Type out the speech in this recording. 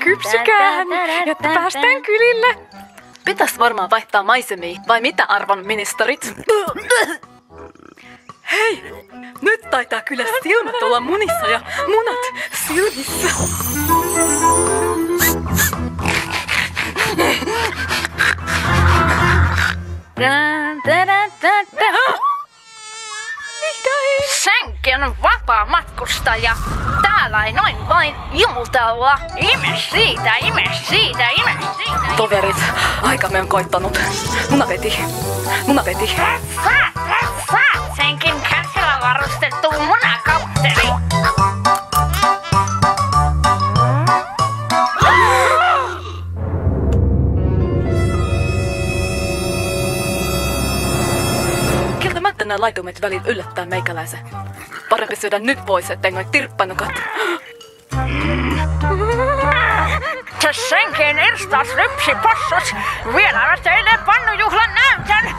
Kypsykäähän, jotta päästään kylille. Pitäis varmaan vaihtaa maisemia, vai mitä arvon ministerit? Hei, nyt taitaa kyllä silmät olla munissa ja munat silmissä. Sänken vapaa matkustaja. Täällä ei noin vain jumutella. Ime siitä, ime siitä, ime siitä. Toverit, aikamme on koittanut. Munapeti. Saat senkin käsillä varustettu munakapteli. Kieltämättä nämä laitumet välillä yllättää meikäläisen. Parempi syödä nyt pois, ettei noin tirppanukat. Senkin irstas lypsipossus. Vielä teille pannujuhlan näytän.